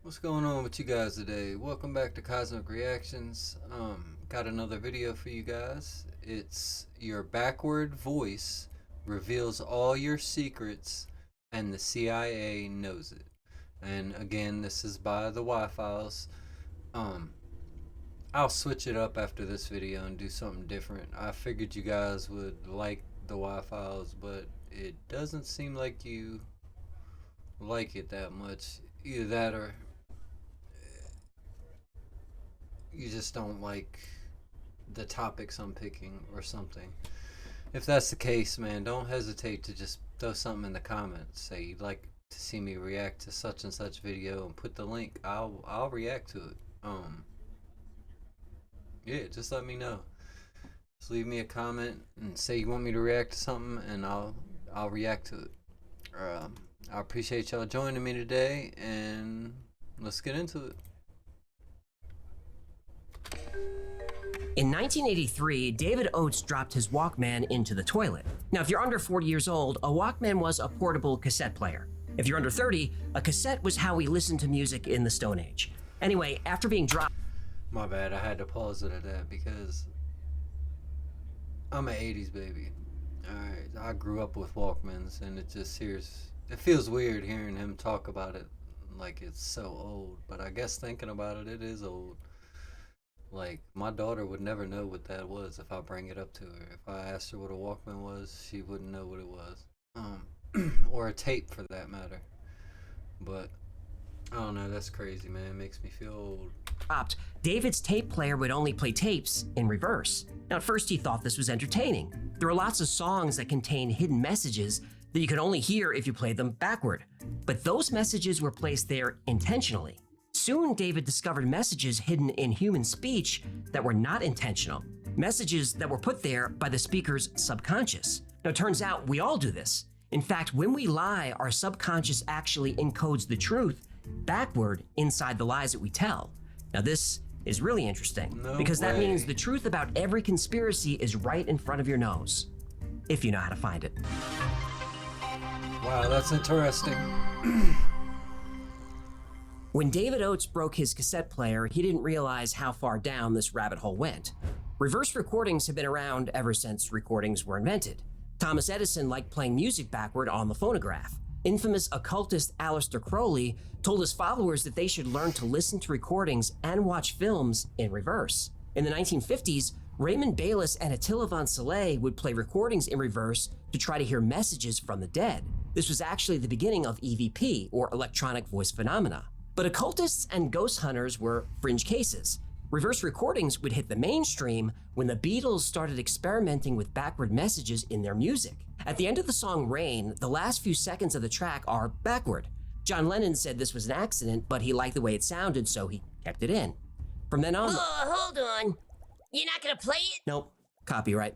What's going on with you guys today? Welcome back to Cosmic Reactions. Got another video for you guys. It's your backward voice reveals all your secrets and the CIA knows it. And again, this is by the Wi-Files. Um, I'll switch it up after this video and do something different. I figured you guys would like the Wi-Files, but it doesn't seem like you like it that much. Either that or you just don't like the topics I'm picking or something. If that's the case, man, don't hesitate to just throw something in the comments. Say you'd like to see me react to such and such video and put the link. I'll react to it. Yeah, just let me know. Just leave me a comment and say you want me to react to something and I'll react to it. I appreciate y'all joining me today and let's get into it. In 1983, David Oates dropped his Walkman into the toilet. Now, if you're under 40 years old, a Walkman was a portable cassette player. If you're under 30, a cassette was how we listened to music in the Stone Age. Anyway, after being dropped... My bad, I had to pause it at that because I'm an 80s baby. Alright, I grew up with Walkmans and it feels weird hearing him talk about it like it's so old, but I guess thinking about it, it is old. Like, my daughter would never know what that was if I bring it up to her. If I asked her what a Walkman was, she wouldn't know what it was. Or a tape for that matter. But, I don't know, that's crazy, man. It makes me feel old. David's tape player would only play tapes in reverse. Now, at first he thought this was entertaining. There were lots of songs that contained hidden messages that you could only hear if you played them backward. But those messages were placed there intentionally. Soon, David discovered messages hidden in human speech that were not intentional, messages that were put there by the speaker's subconscious. Now, it turns out we all do this. In fact, when we lie, our subconscious actually encodes the truth backward inside the lies that we tell. Now, this is really interesting because that means the truth about every conspiracy is right in front of your nose, if you know how to find it. Wow, that's interesting. When David Oates broke his cassette player, he didn't realize how far down this rabbit hole went. Reverse recordings have been around ever since recordings were invented. Thomas Edison liked playing music backward on the phonograph. Infamous occultist Aleister Crowley told his followers that they should learn to listen to recordings and watch films in reverse. In the 1950s, Raymond Bayless and Attila von Saleh would play recordings in reverse to try to hear messages from the dead. This was actually the beginning of EVP, or electronic voice phenomena. But occultists and ghost hunters were fringe cases. Reverse recordings would hit the mainstream when the Beatles started experimenting with backward messages in their music. At the end of the song Rain, the last few seconds of the track are backward. John Lennon said this was an accident, but he liked the way it sounded, so he kept it in. From then on... hold on. You're not gonna play it? Nope. Copyright.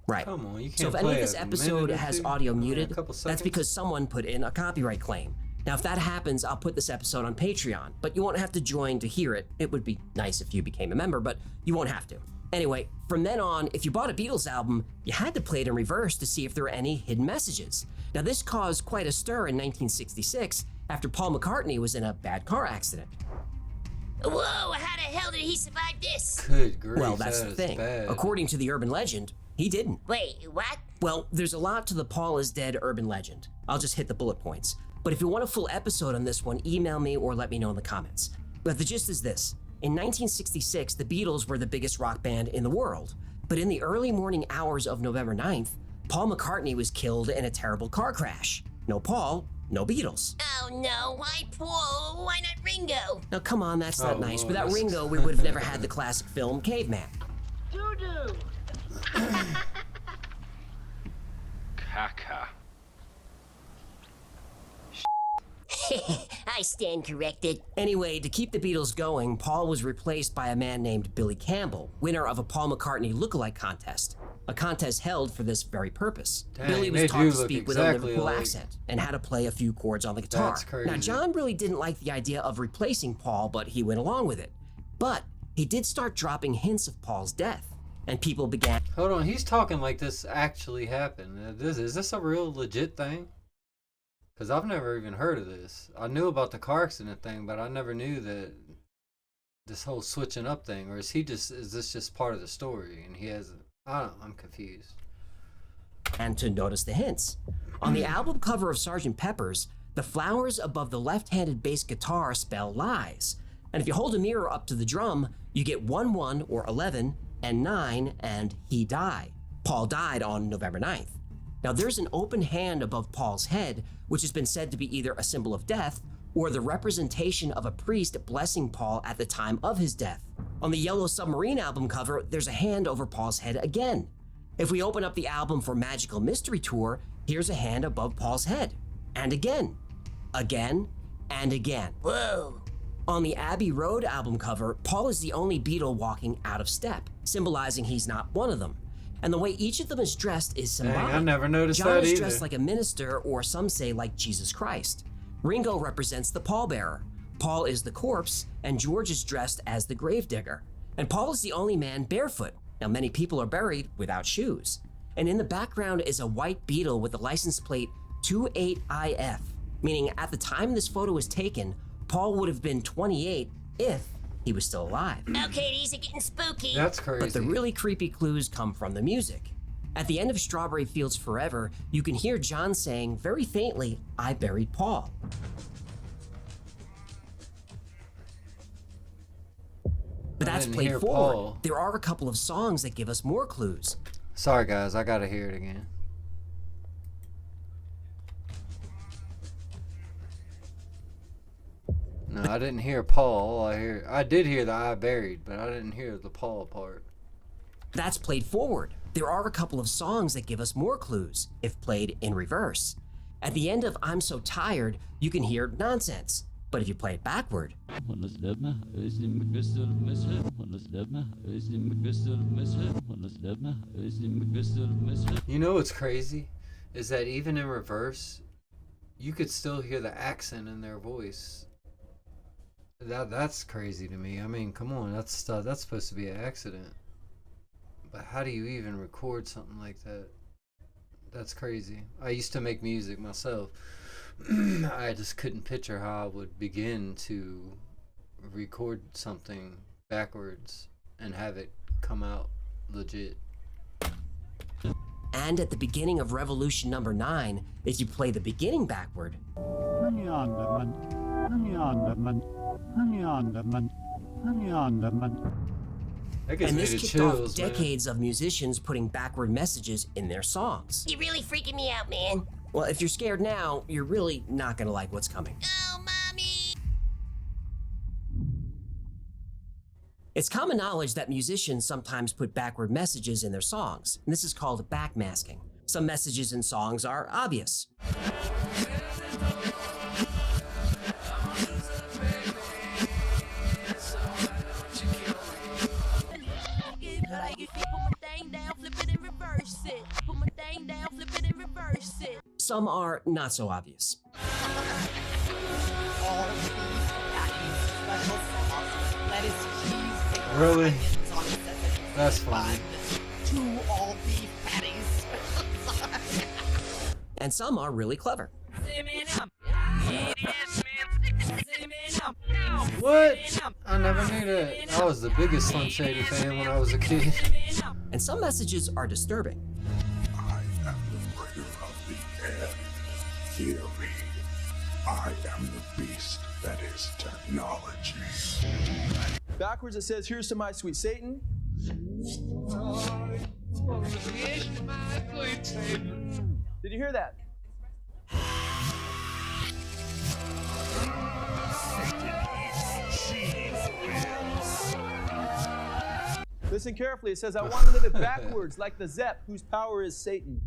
Right. Come on, you can't So if any of this play a episode minute or has two? audio A muted, couple that's seconds? because someone put in a copyright claim. Now, if that happens, I'll put this episode on Patreon, but you won't have to join to hear it. It would be nice if you became a member, but you won't have to. Anyway, from then on, if you bought a Beatles album, you had to play it in reverse to see if there were any hidden messages. Now, this caused quite a stir in 1966 after Paul McCartney was in a bad car accident. Whoa, how the hell did he survive this? Good grief, Well, that's that the is thing. bad. According to the urban legend, he didn't. Wait, what? Well, there's a lot to the Paul is dead urban legend. I'll just hit the bullet points. But if you want a full episode on this one, email me or let me know in the comments. But the gist is this. In 1966, the Beatles were the biggest rock band in the world. But in the early morning hours of November 9th, Paul McCartney was killed in a terrible car crash. No Paul, no Beatles. Oh no, why Paul? Why not Ringo? Now come on, that's not Oh, nice. Lord, Without this- Ringo, we would have never had the classic film Caveman. Doo-doo. Caca. I stand corrected. Anyway, to keep the Beatles going, Paul was replaced by a man named Billy Campbell, winner of a Paul McCartney lookalike contest, a contest held for this very purpose. Dang, Billy they was taught do to look speak with exactly a Liverpool alike. accent and how to play a few chords on the guitar. That's crazy. Now, John really didn't like the idea of replacing Paul, but he went along with it. But he did start dropping hints of Paul's death, and people began... Hold on, he's talking like this actually happened. Is this a real legit thing? Because I've never even heard of this. I knew about the car accident thing, but I never knew that this whole switching up thing. Or is this just part of the story? And he has, I don't know, I'm confused. And to notice the hints. On the album cover of Sgt. Pepper's, the flowers above the left-handed bass guitar spell lies. And if you hold a mirror up to the drum, you get 1-1 or 11 and 9 and he died. Paul died on November 9th. Now there's an open hand above Paul's head, which has been said to be either a symbol of death or the representation of a priest blessing Paul at the time of his death. On the Yellow Submarine album cover, there's a hand over Paul's head again. If we open up the album for Magical Mystery Tour, here's a hand above Paul's head. And again, and again. Whoa. On the Abbey Road album cover, Paul is the only Beatle walking out of step, symbolizing he's not one of them. And the way each of them is dressed is symbolic. Dang, I never noticed John that is either. dressed like a minister, or some say like Jesus Christ. Ringo represents the pallbearer. Paul is the corpse, and George is dressed as the gravedigger. And Paul is the only man barefoot. Now, many people are buried without shoes. And in the background is a white Beetle with the license plate 28IF, meaning at the time this photo was taken, Paul would have been 28 if he was still alive. Okay, these are getting spooky. That's crazy. But the really creepy clues come from the music. At the end of Strawberry Fields Forever, you can hear John saying very faintly, "I buried Paul." But that's didn't played hear forward. Paul. There are a couple of songs that give us more clues. Sorry, guys. I gotta hear it again. No, I didn't hear Paul. I did hear the "I buried," but I didn't hear the Paul part. That's played forward. There are a couple of songs that give us more clues, if played in reverse. At the end of I'm So Tired, you can hear nonsense. But if you play it backward, You know what's crazy? Is that even in reverse, you could still hear the accent in their voice. That's crazy to me. I mean, come on, that's supposed to be an accident. But how do you even record something like that? That's crazy. I used to make music myself. I just couldn't picture how I would begin to record something backwards and have it come out legit. and at the beginning of Revolution number 9, if you play the beginning backward, That gives and me this the kicked chills, off man. decades of musicians putting backward messages in their songs. You're really freaking me out, man. Well, if you're scared now, you're really not gonna like what's coming. Oh, mommy. It's common knowledge that musicians sometimes put backward messages in their songs, and this is called backmasking. Some messages in songs are obvious. Some are not so obvious. Really? That's funny. And some are really clever. What? I never knew that. I was the biggest Slim Shady fan when I was a kid. And some messages are disturbing. I am the breaker of the air. Hear me. I am the beast that is technology. Backwards it says, "Here's to my sweet Satan." Did you hear that? Listen carefully. It says, "I want to live it backwards, like the Zepp, whose power is Satan."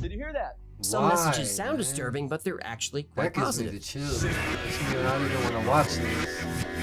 Did you hear that? Some Why, messages sound man? disturbing, but they're actually That quite gives me the positive. chills. Makes me not even want to watch this.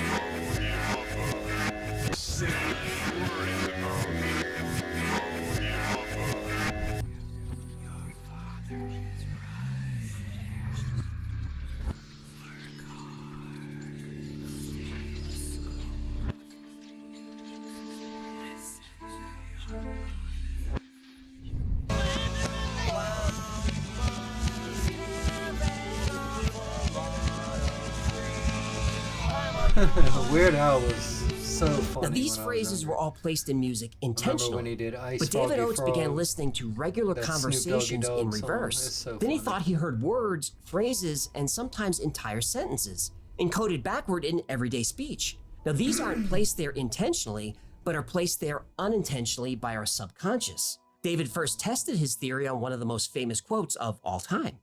Weird Al was so funny. Now, these when I was phrases younger. were all placed in music Remember when intentionally. he did Ice But David Foggy Oates began Frog? listening to regular That Snoop Doggy conversations in Dogg song. reverse. It's so Then he funny. thought he heard words, phrases, and sometimes entire sentences encoded backward in everyday speech. Now, these aren't placed there intentionally, but are placed there unintentionally by our subconscious. David first tested his theory on one of the most famous quotes of all time.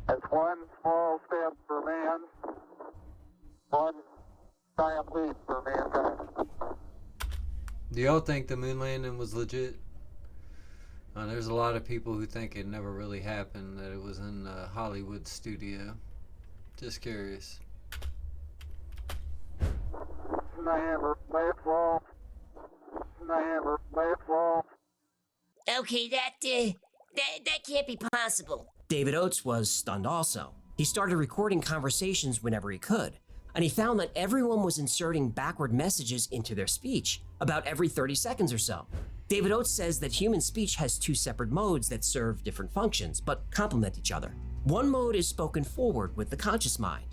It's one small step for man, one giant leap for mankind. Do y'all think the moon landing was legit? There's a lot of people who think it never really happened, that it was in a Hollywood studio. Just curious. Never let it fall. Never let it fall. Okay, that can't be possible. David Oates was stunned also. He started recording conversations whenever he could, and he found that everyone was inserting backward messages into their speech about every 30 seconds or so. David Oates says that human speech has two separate modes that serve different functions, but complement each other. One mode is spoken forward with the conscious mind.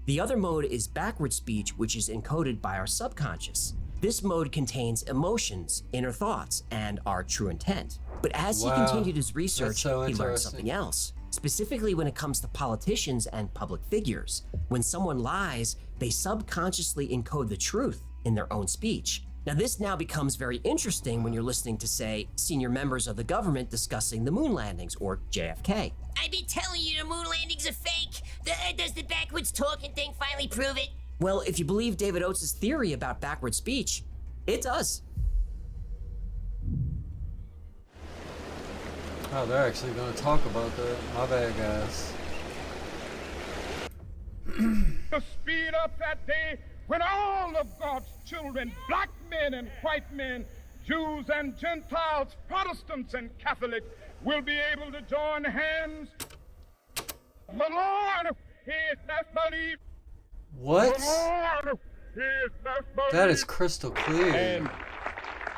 The other mode is backward speech, which is encoded by our subconscious. This mode contains emotions, inner thoughts, and our true intent. But as Wow. he continued his research, so he learned interesting. something else. Specifically when it comes to politicians and public figures. When someone lies, they subconsciously encode the truth in their own speech. Now, this now becomes very interesting when you're listening to, say, senior members of the government discussing the moon landings or JFK. I've been telling you the moon landings are fake. Does the backwards talking thing finally prove it? Well, if you believe David Oates' theory about backward speech, it does. Oh, they're actually going to talk about that. My bad, guys. To speed up that day when all of God's children, black men and white men, Jews and Gentiles, Protestants and Catholics, will be able to join hands. The Lord is not believe. What? The Lord is not believe. That is crystal clear. And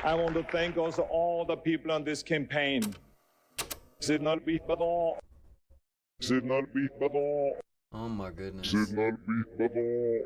I want to thank also all the people on this campaign. Should not be at all. Should not be at all. Oh my goodness. Should not be at all.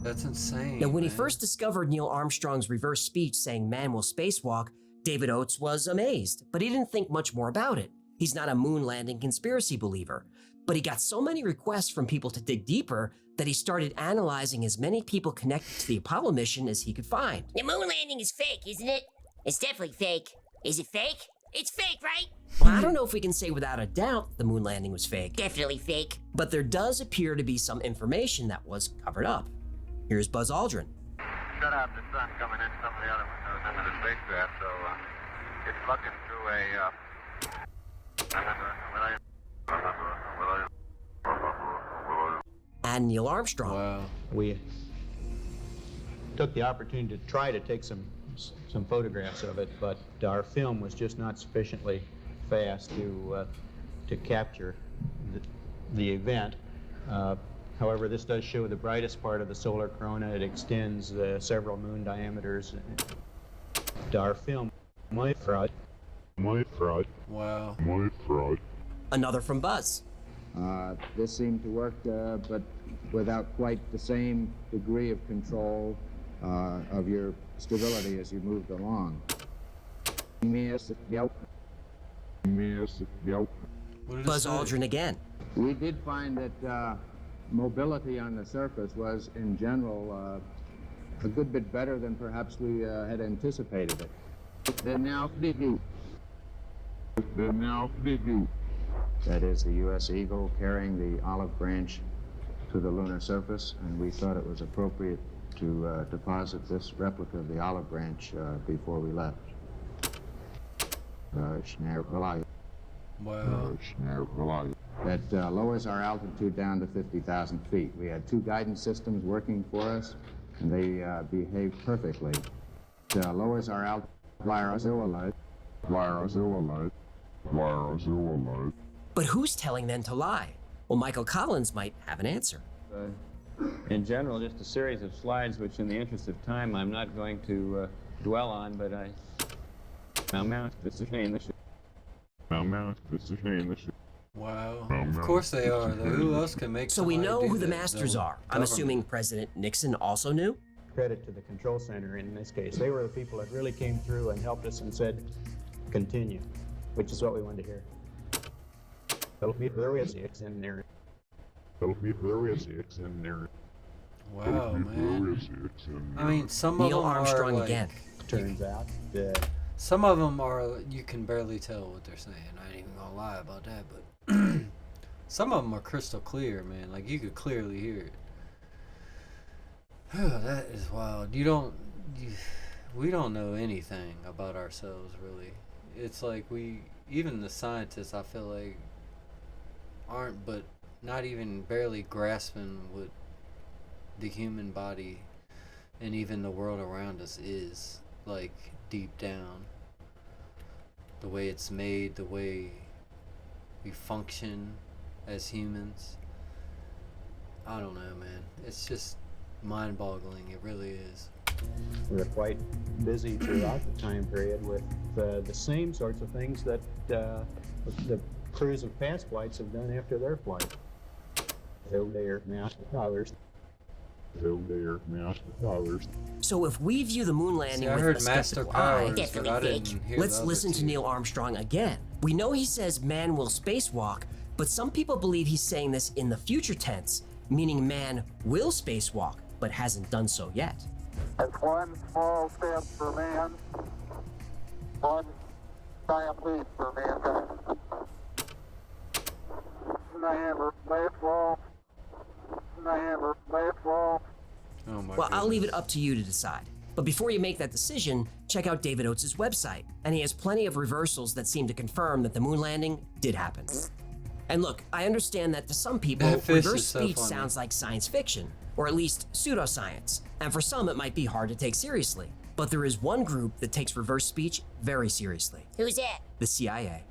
That's insane. Now, when he man. first discovered Neil Armstrong's reverse speech saying man will spacewalk, David Oates was amazed, but he didn't think much more about it. He's not a moon landing conspiracy believer. But he got so many requests from people to dig deeper that he started analyzing as many people connected to the Apollo mission as he could find. The moon landing is fake, isn't it? It's definitely fake. Is it fake? It's fake, right? Well, I don't know if we can say without a doubt the moon landing was fake, Definitely fake. but there does appear to be some information that was covered up. Here's Buzz Aldrin. Shut out the sun coming in some of the other windows into the spacecraft, so it's looking through a. And Neil Armstrong. Wow. We took the opportunity to try to take some photographs of it, but our film was just not sufficiently fast to capture the event. However, this does show the brightest part of the solar corona. It extends several moon diameters. Our film, my fraud. Wow. Another from Buzz. This seemed to work, but without quite the same degree of control of your stability as you moved along. What did it Buzz say? Aldrin again. We did find that mobility on the surface was, in general, a good bit better than perhaps we had anticipated it. That is the U.S. Eagle carrying the olive branch to the lunar surface, and we thought it was appropriate to deposit this replica of the olive branch before we left. Wow. That lowers our altitude down to 50,000 feet. We had two guidance systems working for us, and they behaved perfectly. It lowers our altitude. But who's telling them to lie? Well, Michael Collins might have an answer. In general, just a series of slides, which in the interest of time, I'm not going to dwell on, but Wow. Of course they are. Though. Who else can make? So we somebody know do who the that? masters are. I'm Government. assuming President Nixon also knew? Credit to the control center in this case. They were the people that really came through and helped us and said, continue, which is what we wanted to hear. There is it in there. Wow, man. I mean, some of Neil them Armstrong are like, again. Turns out that some of them are, you can barely tell what they're saying. I ain't even gonna lie about that, but some of them are crystal clear, man. Like, you could clearly hear it. That is wild. We don't know anything about ourselves, really. It's like even the scientists, I feel like, aren't, but not even barely grasping what the human body and even the world around us is, like, deep down. The way it's made, the way we function as humans. I don't know, man. It's just mind-boggling. It really is. we were quite busy throughout the time period with the same sorts of things that the crews of past flights have done after their flight. Their master dollars. So if we view the moon landing I with heard a master skeptical eye, powers, but I didn't hear let's the other listen to two. Neil Armstrong again. We know he says man will spacewalk, but some people believe he's saying this in the future tense, meaning man will spacewalk, but hasn't done so yet. It's one small step for man, one giant leap for mankind. Spacewalk. Oh my Well, I'll leave it goodness. up to you to decide. But before you make that decision, check out David Oates' website, and he has plenty of reversals that seem to confirm that the moon landing did happen. And look, I understand that to some people, That fish reverse is so speech funny. sounds like science fiction, or at least pseudoscience, and for some it might be hard to take seriously. But there is one group that takes reverse speech very seriously: Who's that? the CIA.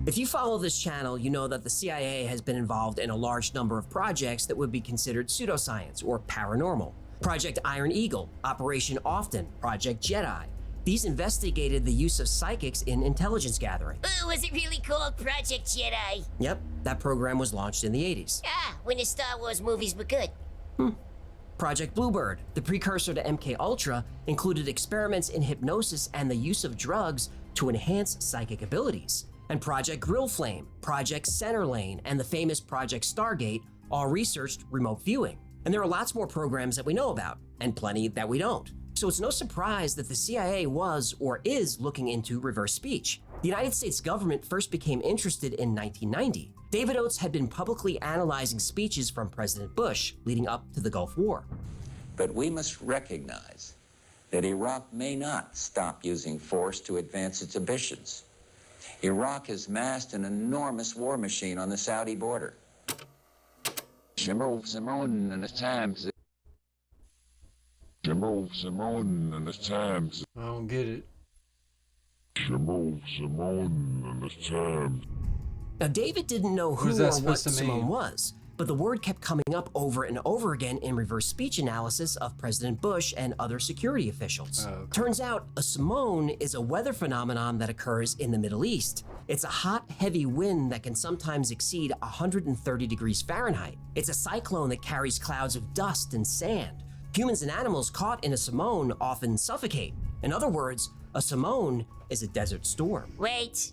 If you follow this channel, you know that the CIA has been involved in a large number of projects that would be considered pseudoscience or paranormal. Project Iron Eagle, Operation Often, Project Jedi. These investigated the use of psychics in intelligence gathering. Was it really called Project Jedi? Yep, that program was launched in the 80s. Ah, when the Star Wars movies were good. Project Bluebird, the precursor to MK Ultra, included experiments in hypnosis and the use of drugs to enhance psychic abilities. And Project Grill Flame, Project Center Lane, and the famous Project Stargate all researched remote viewing. And there are lots more programs that we know about, and plenty that we don't. So it's no surprise that the CIA was or is looking into reverse speech. The United States government first became interested in 1990. David Oates had been publicly analyzing speeches from President Bush leading up to the Gulf War. But we must recognize that Iraq may not stop using force to advance its ambitions. Iraq has massed an enormous war machine on the Saudi border. Simone and the Times. Simone and the Times. I don't get it. Simone and the Times. Now, David didn't know who is that or what supposed to Simone mean? was, but the word kept coming up over and over again in reverse speech analysis of President Bush and other security officials. Oh, okay. Turns out a Simone is a weather phenomenon that occurs in the Middle East. It's a hot, heavy wind that can sometimes exceed 130 degrees Fahrenheit. It's a cyclone that carries clouds of dust and sand. Humans and animals caught in a Simone often suffocate. In other words, a Simone is a desert storm. Wait.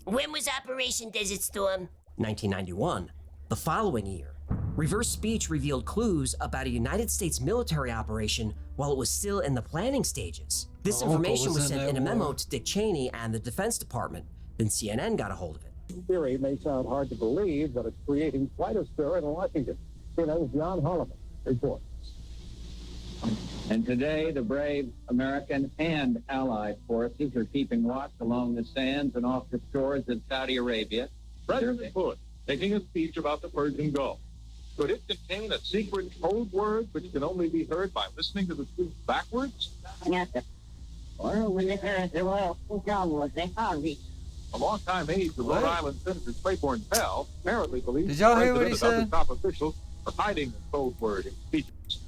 When was Operation Desert Storm? 1991. The following year, reverse speech revealed clues about a United States military operation while it was still in the planning stages. This My uncle information was was in sent in a that memo war. to Dick Cheney and the Defense Department. Then CNN got a hold of it. Theory may sound hard to believe, but it's creating quite a stir in Washington. CNN's John Holliman reports. And today, the brave American and Allied forces are keeping watch along the sands and off the shores of Saudi Arabia. President Bush making a speech about the Persian Gulf. Could it contain a secret code word which can only be heard by listening to the speech backwards? A longtime aide to Rhode Island Senator Claiborne Pell apparently believes Did y'all hear what he President and said? other top officials are hiding the code word in speeches.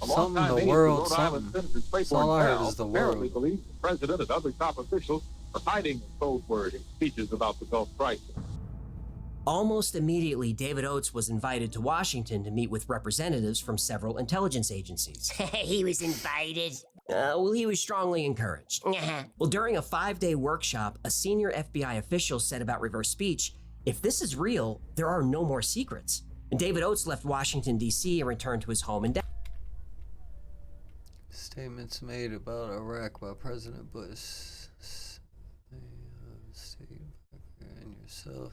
A Something longtime the aide to world, Rhode Island something. Senator That's all Claiborne I heard Pell is the apparently world. believes the president and other top officials are hiding the code word in speeches about the Gulf crisis. Almost immediately, David Oates was invited to Washington to meet with representatives from several intelligence agencies. He was invited. Well, he was strongly encouraged. Uh-huh. Well, during a 5-day workshop, a senior FBI official said about reverse speech, "If this is real, there are no more secrets." And David Oates left Washington, D.C. and returned to his home in Dallas. Statements made about Iraq by President Bush. And yourself.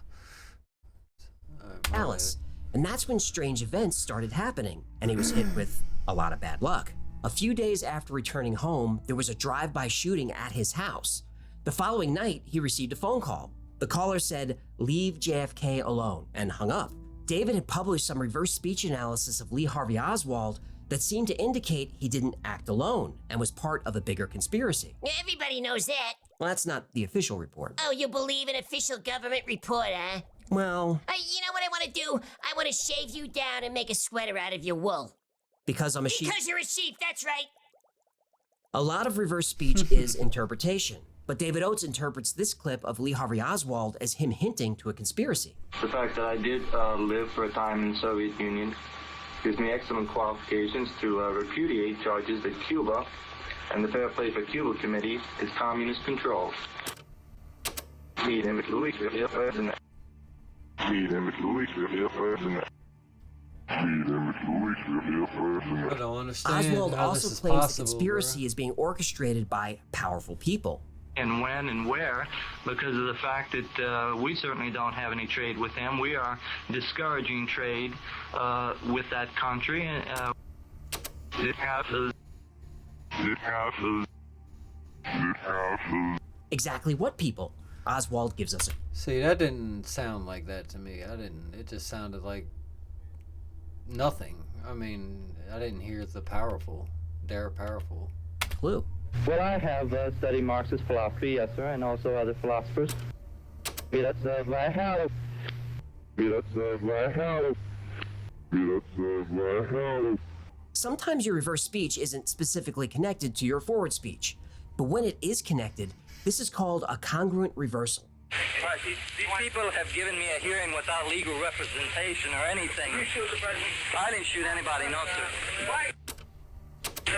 Dallas. And that's when strange events started happening, and he was hit with a lot of bad luck. A few days after returning home, there was a drive-by shooting at his house. The following night, he received a phone call. The caller said, "Leave JFK alone," and hung up. David had published some reverse speech analysis of Lee Harvey Oswald that seemed to indicate he didn't act alone and was part of a bigger conspiracy. Everybody knows that. Well, that's not the official report. Oh, you believe an official government report, huh? Well, You know what I want to do? I want to shave you down and make a sweater out of your wool. because I'm a sheep. Because you're a sheep, that's right. A lot of reverse speech is interpretation, but David Oates interprets this clip of Lee Harvey Oswald as him hinting to a conspiracy. The fact that I did live for a time in the Soviet Union gives me excellent qualifications to repudiate charges that Cuba and the Fair Play for Cuba Committee is communist controlled. I don't understand Oswald how also this is claims the possible, conspiracy is being orchestrated by powerful people. And when and where, because of the fact that we certainly don't have any trade with them. We are discouraging trade with that country. Exactly what people? Oswald gives us. See, that didn't sound like that to me. It just sounded like nothing. I mean, I didn't hear the powerful. They're powerful. Clue. Well, I have studied Marxist philosophy, yes, sir, and also other philosophers. Sometimes your reverse speech isn't specifically connected to your forward speech, but when it is connected, this is called a congruent reversal. Right, these people have given me a hearing without legal representation or anything. You shoot the president? I didn't shoot anybody, no, sir. Why? I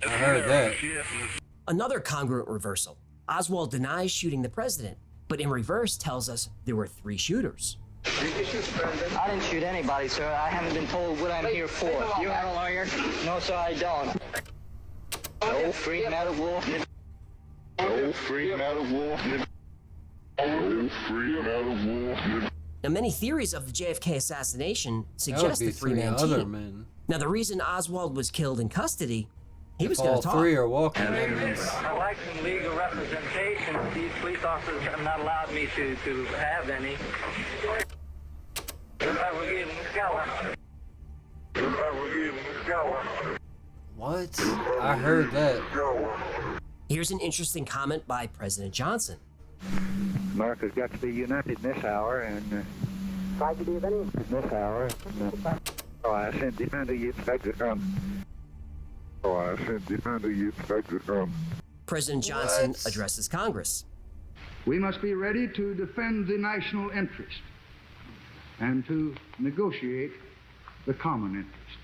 heard that. Another congruent reversal. Oswald denies shooting the president, but in reverse tells us there were 3 shooters. I didn't shoot anybody, sir. I haven't been told what I'm here for. You have a lawyer? No, sir, I don't. No freak out of war. No freak out of war. No freak out of war. Now, many theories of the JFK assassination suggest a 3-man team. Men. Now, the reason Oswald was killed in custody, he was going all to talk. 3 are walking, that means... I like some legal representation. These police officers have not allowed me to have any. What? I heard that. Here's an interesting comment by President Johnson. America's got to be united in this hour, and tragedy of any in this hour. So I sent demand to you to come. So I sent demand to you to come. President Johnson addresses Congress. We must be ready to defend the national interest and to negotiate the common interest.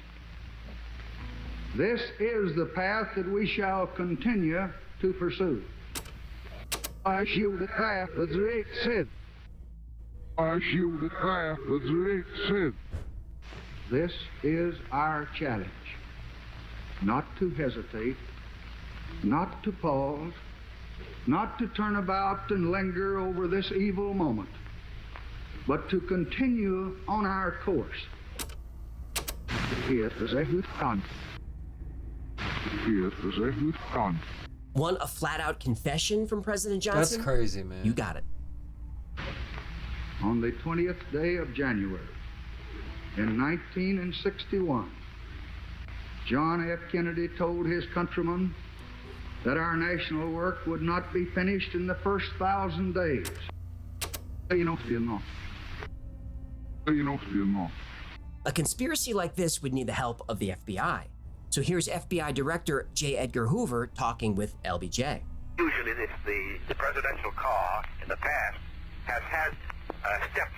This is the path that we shall continue to pursue. I show the path as Rick said. I show the path as Rick said. This is our challenge. Not to hesitate, not to pause, not to turn about and linger over this evil moment, but to continue on our course. Here is a good con. Here is a good con. Want a flat-out confession from President Johnson? That's crazy, man. You got it. On the 20th day of January in 1961, John F. Kennedy told his countrymen that our national work would not be finished in the first 1,000 days. You know, A conspiracy like this would need the help of the FBI. So here's FBI Director J. Edgar Hoover talking with LBJ. Usually the presidential car in the past has had steps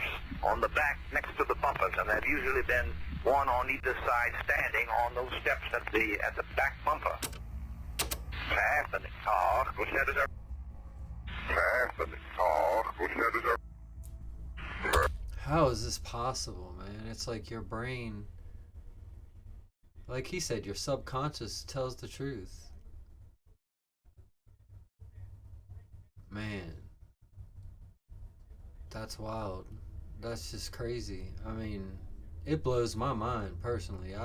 on the back next to the bumpers, and they've usually been one on either side standing on those steps at the back bumper. Fasten the car, go set it up. Fasten the car, go set it up. How is this possible, man? It's like your brain, like he said, your subconscious tells the truth. Man, that's wild. That's just crazy. I mean, it blows my mind personally.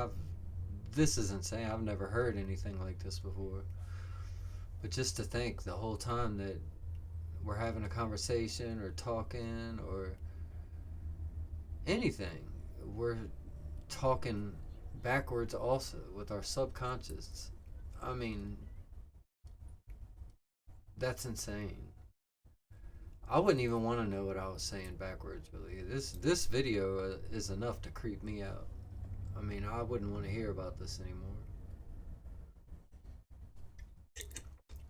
This is insane. I've never heard anything like this before. But just to think the whole time that we're having a conversation or talking or anything, we're talking backwards also with our subconscious. I mean, that's insane. I wouldn't even want to know what I was saying backwards, Billy. This video is enough to creep me out. I mean, I wouldn't want to hear about this anymore.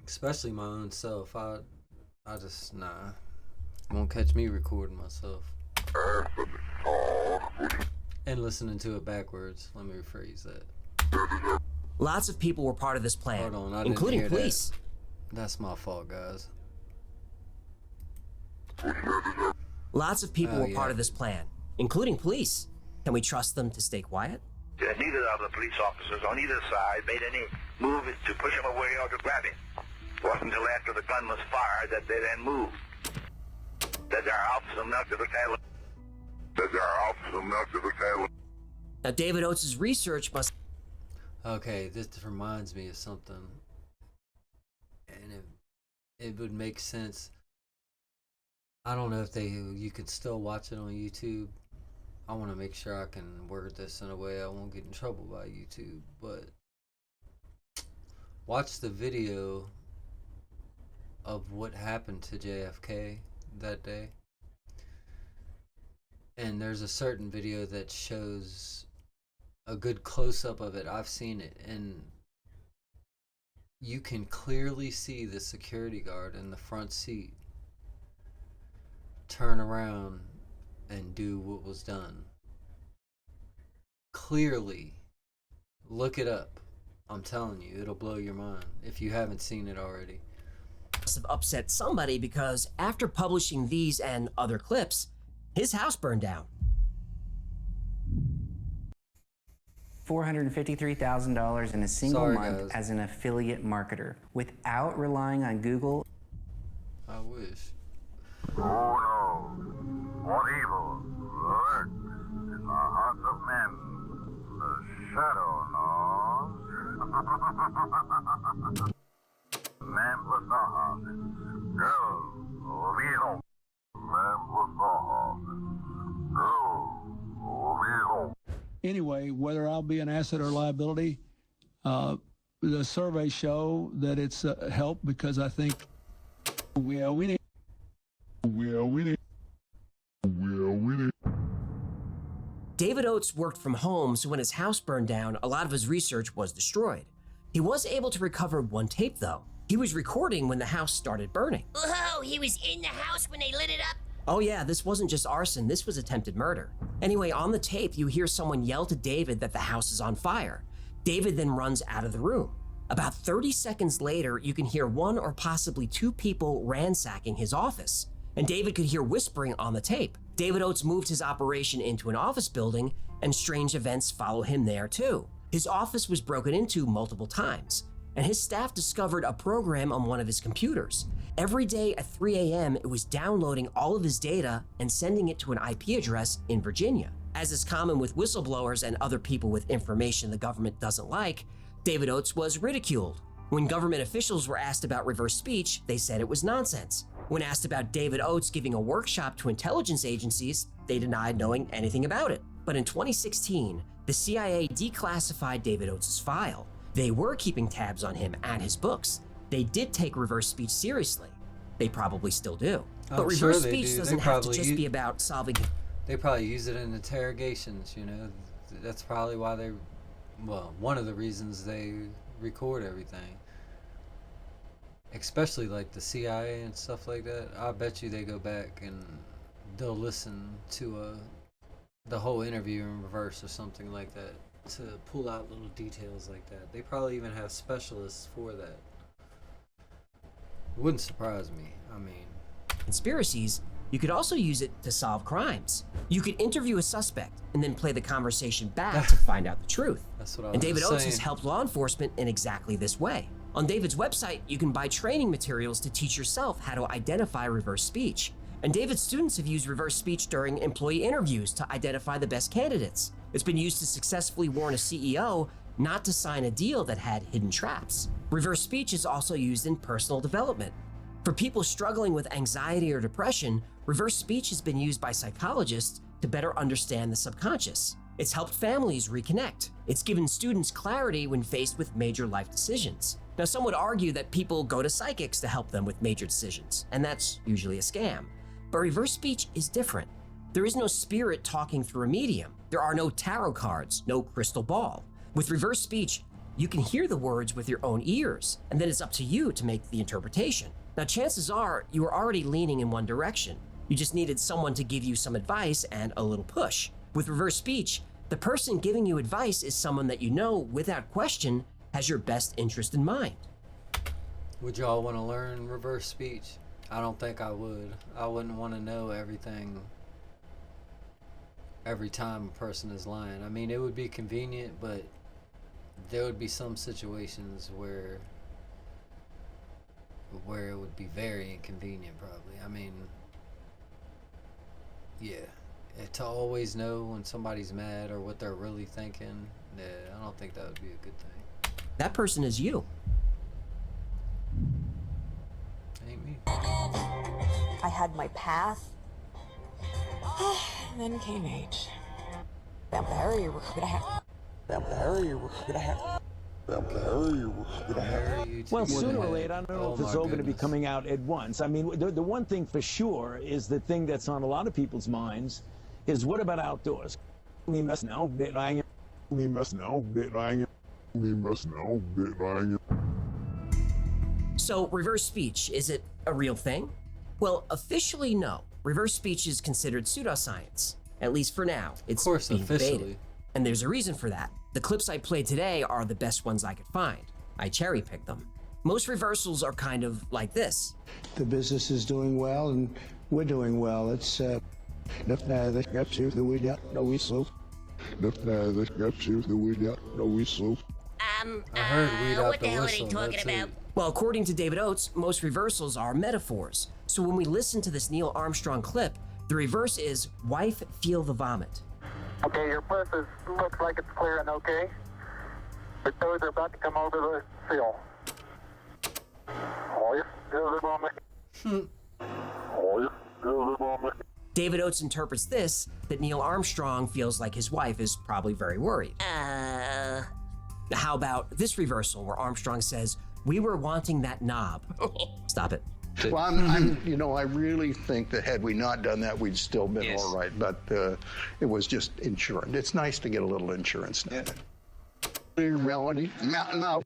Especially my own self. I just, nah. Won't catch me recording myself. And listening to it backwards. Let me rephrase that. Lots of people were part of this plan, Hold on, including police. That's my fault, guys. Lots of people were part of this plan, including police. Can we trust them to stay quiet? Neither of the police officers on either side made any move to push him away or to grab him. It wasn't until after the gun was fired that they then moved. Now, David Oates' research must... Okay, this reminds me of something. And it would make sense. I don't know if you can still watch it on YouTube. I want to make sure I can word this in a way I won't get in trouble by YouTube. But watch the video of what happened to JFK that day. And there's a certain video that shows a good close-up of it. I've seen it, and you can clearly see the security guard in the front seat turn around and do what was done. Clearly. Look it up. I'm telling you, it'll blow your mind if you haven't seen it already. Must have upset somebody, because after publishing these and other clips, his house burned down. $453,000 in a single month as an affiliate marketer without relying on Google. I wish. Who knows what evil lurks in the hearts of men? The shadow knows. Man with the heart, girl, real. Man with the heart, girl, real. Anyway, whether I'll be an asset or liability, the surveys show that it's helped, because I think we are winning. David Oates worked from home, so when his house burned down, a lot of his research was destroyed. He was able to recover one tape, though. He was recording when the house started burning. Whoa, he was in the house when they lit it up? Oh yeah, this wasn't just arson, this was attempted murder. Anyway, on the tape, you hear someone yell to David that the house is on fire. David then runs out of the room. About 30 seconds later, you can hear one or possibly two people ransacking his office. And David could hear whispering on the tape. David Oates moved his operation into an office building, and strange events follow him there too. His office was broken into multiple times, and his staff discovered a program on one of his computers. Every day at 3 a.m., it was downloading all of his data and sending it to an IP address in Virginia. As is common with whistleblowers and other people with information the government doesn't like, David Oates was ridiculed. When government officials were asked about reverse speech, they said it was nonsense. When asked about David Oates giving a workshop to intelligence agencies, they denied knowing anything about it. But in 2016, the CIA declassified David Oates' file. They were keeping tabs on him and his books. They did take reverse speech seriously. They probably still do. But reverse speech doesn't have to just be about solving... They probably use it in interrogations, you know. That's probably why they, well, one of the reasons they record everything. Especially like the CIA and stuff like that. I bet you they go back and they'll listen to the whole interview in reverse or something like that to pull out little details like that. They probably even have specialists for that. Wouldn't surprise me. I mean, conspiracies, you could also use it to solve crimes. You could interview a suspect and then play the conversation back to find out the truth. That's what I was And David Oates has saying. helped law enforcement in exactly this way. On David's website, you can buy training materials to teach yourself how to identify reverse speech. And David's students have used reverse speech during employee interviews to identify the best candidates. It's been used to successfully warn a CEO not to sign a deal that had hidden traps. Reverse speech is also used in personal development. For people struggling with anxiety or depression, reverse speech has been used by psychologists to better understand the subconscious. It's helped families reconnect. It's given students clarity when faced with major life decisions. Now, some would argue that people go to psychics to help them with major decisions, and that's usually a scam. But reverse speech is different. There is no spirit talking through a medium. There are no tarot cards, no crystal ball. With reverse speech, you can hear the words with your own ears, and then it's up to you to make the interpretation. Now, chances are you were already leaning in one direction. You just needed someone to give you some advice and a little push. With reverse speech, the person giving you advice is someone that you know, without question, has your best interest in mind. Would y'all want to learn reverse speech? I don't think I would. I wouldn't want to know everything every time a person is lying. I mean, it would be convenient, but there would be some situations where it would be very inconvenient, probably. I mean, yeah. To always know when somebody's mad or what they're really thinking, yeah, I don't think that would be a good thing. That person is you. Ain't me. I had my path. Then came age. Vampire, we're gonna have. Vampire, we're gonna have. Well, sooner or later, I don't know if it's all going to be coming out at once. I mean, the one thing for sure is the thing that's on a lot of people's minds is what about outdoors? We must know that I am. We must know that I am. We must know that I am. So, reverse speech, is it a real thing? Well, officially, no. Reverse speech is considered pseudoscience. At least for now. It's of course, being officially. debated. And there's a reason for that. The clips I played today are the best ones I could find. I cherry-picked them. Most reversals are kind of like this. The business is doing well, and we're doing well. It's I heard weed out what the the hell are whistle. they talking That's about? it. Well, according to David Oates, most reversals are metaphors. So when we listen to this Neil Armstrong clip, the reverse is, wife, feel the vomit. Okay, your bus looks like it's clearing okay. The toads are about to come over the sill. Oh, yeah, feel the vomit. Oh, yeah, feel the vomit. David Oates interprets this, that Neil Armstrong feels like his wife is probably very worried. How about this reversal where Armstrong says, we were wanting that knob. Stop it. Well, I really think that had we not done that, we'd still been all right. But it was just insurance. It's nice to get a little insurance now. Reality, no.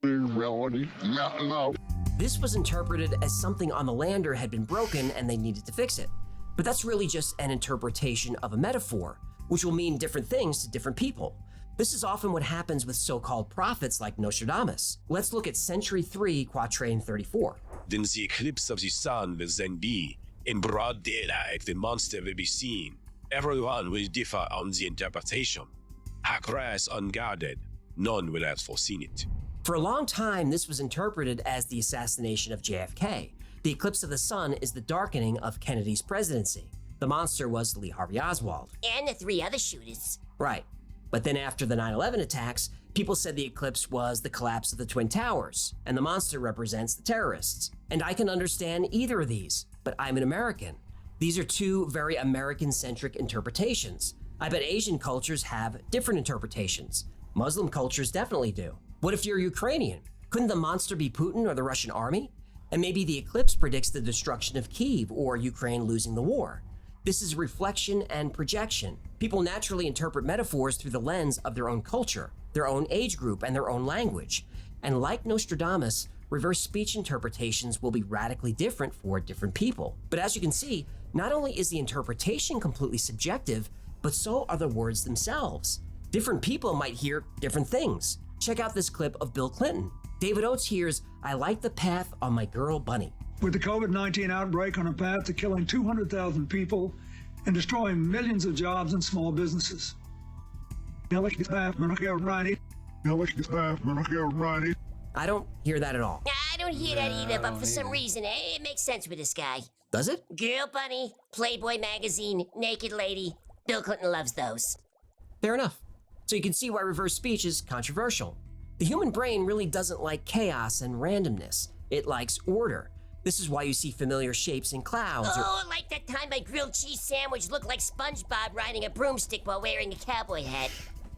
Reality, no. This was interpreted as something on the lander had been broken and they needed to fix it. But that's really just an interpretation of a metaphor, which will mean different things to different people. This is often what happens with so-called prophets like Nostradamus. Let's look at Century 3, Quatrain 34. Then the eclipse of the sun will then be. In broad daylight, the monster will be seen. Everyone will differ on the interpretation. Hackgrass unguarded, none will have foreseen it. For a long time, this was interpreted as the assassination of JFK. The eclipse of the sun is the darkening of Kennedy's presidency. The monster was Lee Harvey Oswald. And the 3 other shooters. Right. But then after the 9/11 attacks, people said the eclipse was the collapse of the Twin Towers, and the monster represents the terrorists. And I can understand either of these, but I'm an American. These are two very American-centric interpretations. I bet Asian cultures have different interpretations. Muslim cultures definitely do. What if you're Ukrainian? Couldn't the monster be Putin or the Russian army? And maybe the eclipse predicts the destruction of Kyiv or Ukraine losing the war. This is reflection and projection. People naturally interpret metaphors through the lens of their own culture, their own age group, and their own language. And like Nostradamus, reverse speech interpretations will be radically different for different people. But as you can see, not only is the interpretation completely subjective, but so are the words themselves. Different people might hear different things. Check out this clip of Bill Clinton. David Oates hears, "I like the path on my girl Bunny." With the COVID-19 outbreak on a path to killing 200,000 people and destroying millions of jobs and small businesses. I don't hear that at all. I don't hear that either, but for some reason, it makes sense with this guy. Does it? Girl Bunny, Playboy magazine, naked lady. Bill Clinton loves those. Fair enough. So you can see why reverse speech is controversial. The human brain really doesn't like chaos and randomness. It likes order. This is why you see familiar shapes in clouds. Oh, like that time my grilled cheese sandwich looked like SpongeBob riding a broomstick while wearing a cowboy hat.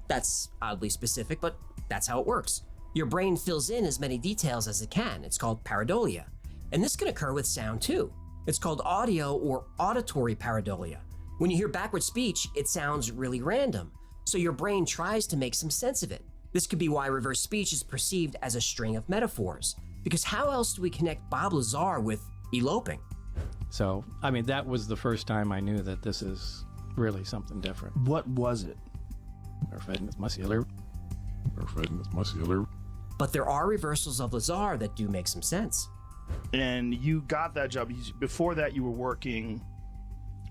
That's oddly specific, but that's how it works. Your brain fills in as many details as it can. It's called pareidolia. And this can occur with sound too. It's called audio or auditory pareidolia. When you hear backward speech, it sounds really random. So your brain tries to make some sense of it. This could be why reverse speech is perceived as a string of metaphors. Because how else do we connect Bob Lazar with eloping? So, I mean, that was the first time I knew that this is really something different. What was it? Muscular. But there are reversals of Lazar that do make some sense. And you got that job. Before that, you were working...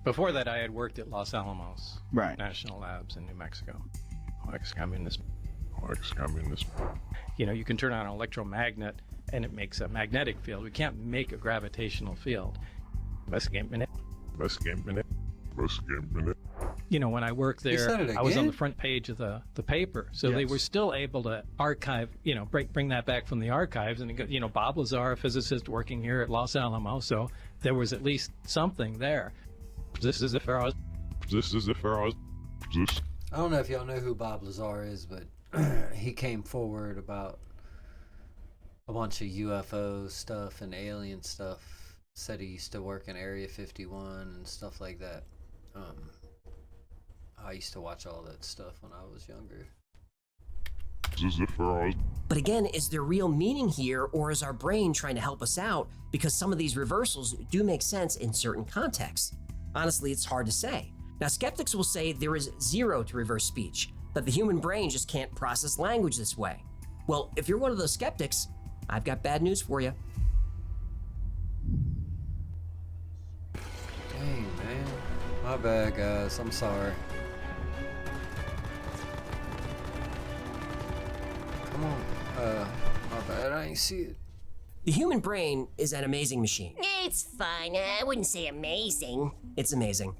Before that, I had worked at Los Alamos right. National Labs in New Mexico. Ex-communist. You know, you can turn on an electromagnet and it makes a magnetic field. We can't make a gravitational field. You know, when I worked there, I was on the front page of the paper. So they were still able to archive, you know, bring that back from the archives. And, you know, Bob Lazar, a physicist working here at Los Alamos. So there was at least something there. I don't know if y'all know who Bob Lazar is, but he came forward about a bunch of UFO stuff and alien stuff. Said he used to work in Area 51 and stuff like that. I used to watch all that stuff when I was younger. But again, is there real meaning here, or is our brain trying to help us out because some of these reversals do make sense in certain contexts? Honestly, it's hard to say. Now, skeptics will say there is zero to reverse speech, that the human brain just can't process language this way. Well, if you're one of those skeptics, I've got bad news for you. Dang, man. My bad, guys. I'm sorry. Come on. My bad. I ain't see it. The human brain is an amazing machine. It's fine. I wouldn't say amazing. It's amazing.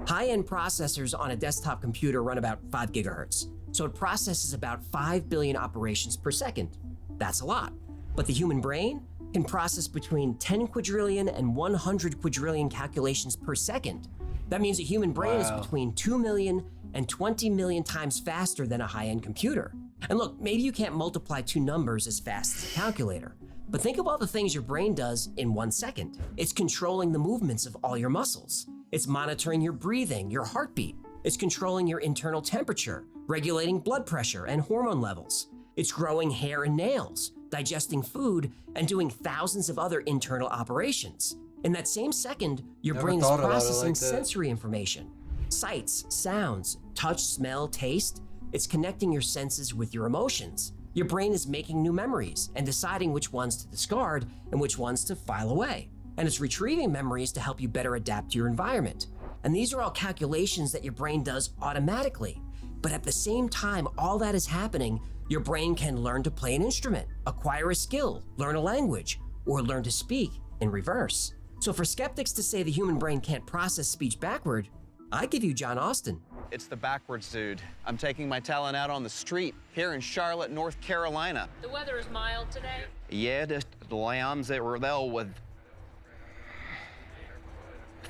High-end processors on a desktop computer run about 5 gigahertz, so it processes about 5 billion operations per second. That's a lot. But the human brain can process between 10 quadrillion and 100 quadrillion calculations per second. That means a human brain is between 2 million and 20 million times faster than a high-end computer. And look, maybe you can't multiply two numbers as fast as a calculator, but think of all the things your brain does in 1 second. It's controlling the movements of all your muscles. It's monitoring your breathing, your heartbeat. It's controlling your internal temperature, regulating blood pressure and hormone levels. It's growing hair and nails, digesting food, and doing thousands of other internal operations. In that same second, your brain is processing sensory information. Sights, sounds, touch, smell, taste. It's connecting your senses with your emotions. Your brain is making new memories and deciding which ones to discard and which ones to file away. And it's retrieving memories to help you better adapt to your environment. And these are all calculations that your brain does automatically. But at the same time all that is happening, your brain can learn to play an instrument, acquire a skill, learn a language, or learn to speak in reverse. So for skeptics to say the human brain can't process speech backward, I give you John Austin. It's the backwards dude. I'm taking my talent out on the street here in Charlotte, North Carolina. The weather is mild today? Yeah, the lambs that were there with...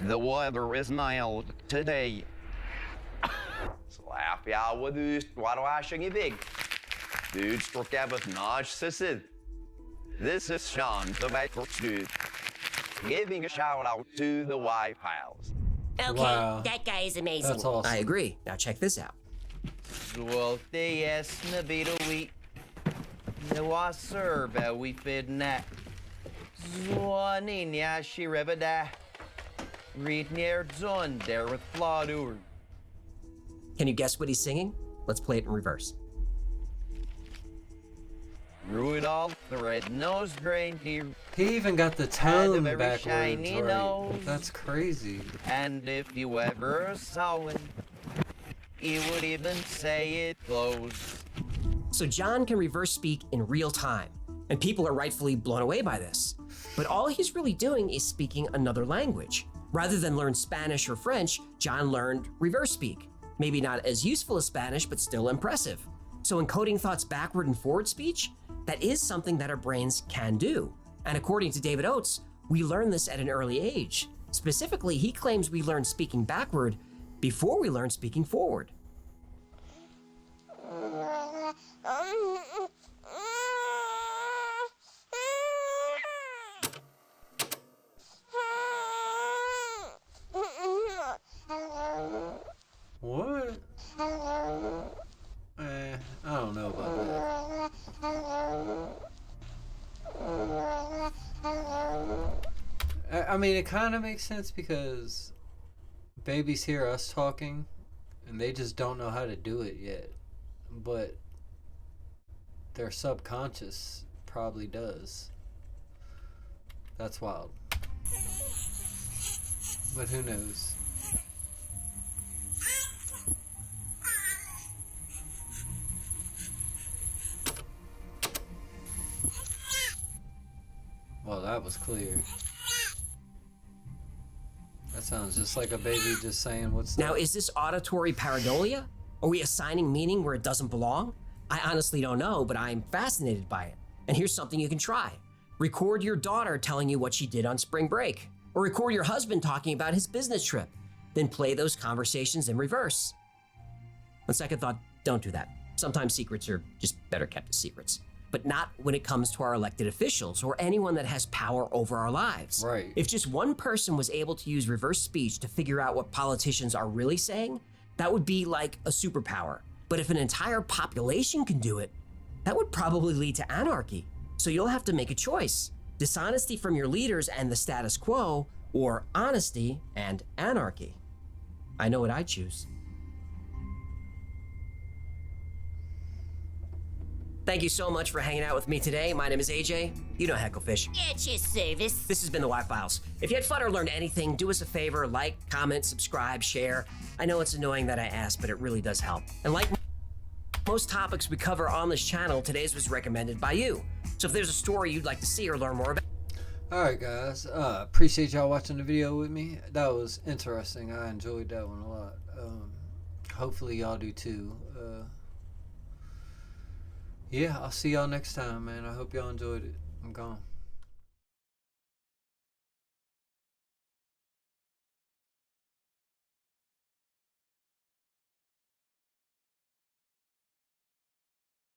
The weather is mild today. Slapp jag och du, vad jag sjunger vig. Du struck av ett narcissist. This is Sean, the backwards dude, giving a shout out to the White House. Okay, wow. that guy is amazing. That's awesome. I agree. Now check this out. Zwolte jest nabito Nawa serba we fid na. Zwaninya shirevada. Read near zon there with flawed. Can you guess what he's singing? Let's play it in reverse. Rudolph the red-nosed reindeer. He even got the tone very backwards, shiny right? nose. That's crazy. And if you ever saw him, he would even say it close. So John can reverse speak in real time, and people are rightfully blown away by this. But all he's really doing is speaking another language. Rather than learn Spanish or French, John learned reverse speak. Maybe not as useful as Spanish, but still impressive. So encoding thoughts backward and forward speech, that is something that our brains can do. And according to David Oates, we learn this at an early age. Specifically, he claims we learn speaking backward before we learn speaking forward. What? I don't know about that. I mean, it kind of makes sense because babies hear us talking and they just don't know how to do it yet. But their subconscious probably does. That's wild. But who knows? Well, that was clear. That sounds just like a baby just saying what's Now, is this auditory pareidolia? Are we assigning meaning where it doesn't belong? I honestly don't know, but I'm fascinated by it. And here's something you can try. Record your daughter telling you what she did on spring break. Or record your husband talking about his business trip. Then play those conversations in reverse. On second thought, don't do that. Sometimes secrets are just better kept as secrets. But not when it comes to our elected officials or anyone that has power over our lives. Right. If just one person was able to use reverse speech to figure out what politicians are really saying, that would be like a superpower. But if an entire population can do it, that would probably lead to anarchy. So you'll have to make a choice. Dishonesty from your leaders and the status quo, or honesty and anarchy. I know what I'd choose. Thank you so much for hanging out with me today. My name is AJ. You know Hecklefish. At your service. This has been the Y-Files. If you had fun or learned anything, do us a favor, like, comment, subscribe, share. I know it's annoying that I ask, but it really does help. And like most topics we cover on this channel, today's was recommended by you. So if there's a story you'd like to see or learn more about. Alright guys, appreciate y'all watching the video with me. That was interesting. I enjoyed that one a lot. Hopefully y'all do too. Yeah, I'll see y'all next time, man. I hope y'all enjoyed it. I'm gone.